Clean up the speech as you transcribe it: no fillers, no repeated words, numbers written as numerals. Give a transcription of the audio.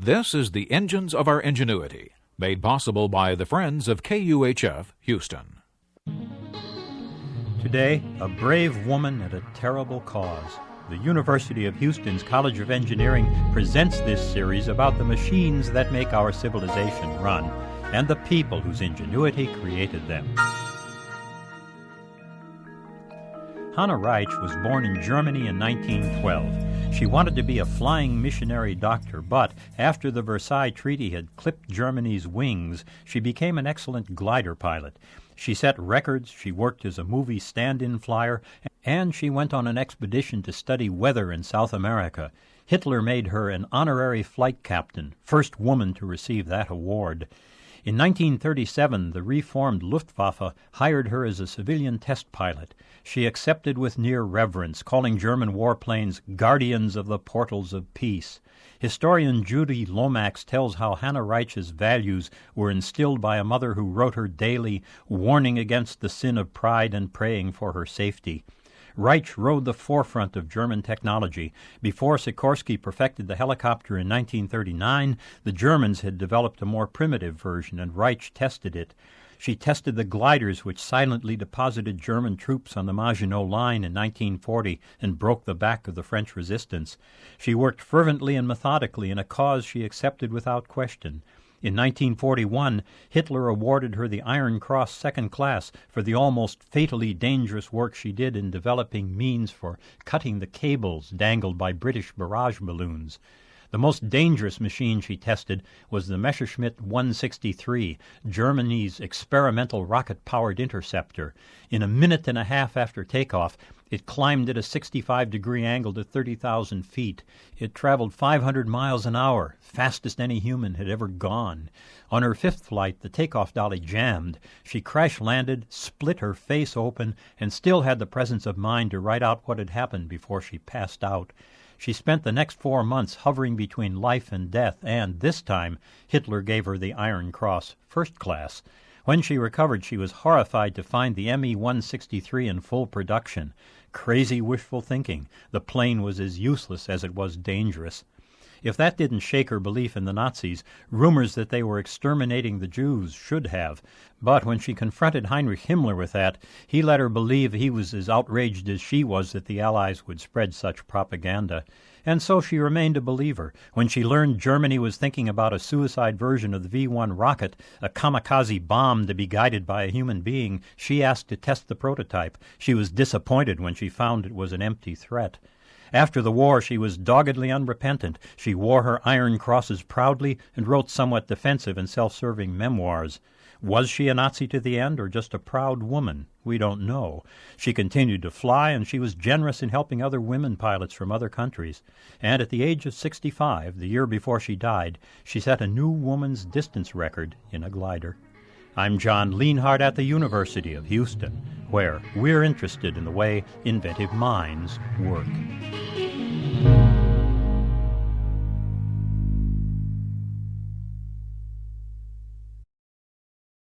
This is the Engines of Our Ingenuity, made possible by the Friends of KUHF Houston. Today, a brave woman and a terrible cause. The University of Houston's College of Engineering presents this series about the machines that make our civilization run and the people whose ingenuity created them. Hanna Reitsch was born in Germany in 1912. She wanted to be a flying missionary doctor, but after the Versailles Treaty had clipped Germany's wings, she became an excellent glider pilot. She set records, she worked as a movie stand-in flyer, and she went on an expedition to study weather in South America. Hitler made her an honorary flight captain, first woman to receive that award. In 1937, the reformed Luftwaffe hired her as a civilian test pilot. She accepted with near reverence, calling German warplanes guardians of the portals of peace. Historian Judy Lomax tells how Hanna Reitsch's values were instilled by a mother who wrote her daily, warning against the sin of pride and praying for her safety. Reitsch rode the forefront of German technology. Before Sikorsky perfected the helicopter in 1939, the Germans had developed a more primitive version, and Reitsch tested it. She tested the gliders which silently deposited German troops on the Maginot Line in 1940 and broke the back of the French resistance. She worked fervently and methodically in a cause she accepted without question. In 1941, Hitler awarded her the Iron Cross Second Class for the almost fatally dangerous work she did in developing means for cutting the cables dangled by British barrage balloons. The most dangerous machine she tested was the Messerschmitt 163, Germany's experimental rocket-powered interceptor. In a minute and a half after takeoff, it climbed at a 65-degree angle to 30,000 feet. It traveled 500 miles an hour, fastest any human had ever gone. On her fifth flight, the takeoff dolly jammed. She crash-landed, split her face open, and still had the presence of mind to write out what had happened before she passed out. She spent the next 4 months hovering between life and death, and this time Hitler gave her the Iron Cross First Class. When she recovered, she was horrified to find the Me-163 in full production. Crazy wishful thinking. The plane was as useless as it was dangerous. If that didn't shake her belief in the Nazis, rumors that they were exterminating the Jews should have. But when she confronted Heinrich Himmler with that, he let her believe he was as outraged as she was that the Allies would spread such propaganda. And so she remained a believer. When she learned Germany was thinking about a suicide version of the V-1 rocket, a kamikaze bomb to be guided by a human being, she asked to test the prototype. She was disappointed when she found it was an empty threat. After the war, she was doggedly unrepentant. She wore her Iron Crosses proudly and wrote somewhat defensive and self-serving memoirs. Was she a Nazi to the end, or just a proud woman? We don't know. She continued to fly, and she was generous in helping other women pilots from other countries. And at the age of 65, the year before she died, she set a new woman's distance record in a glider. I'm John Lienhardt at the University of Houston, where we're interested in the way inventive minds work.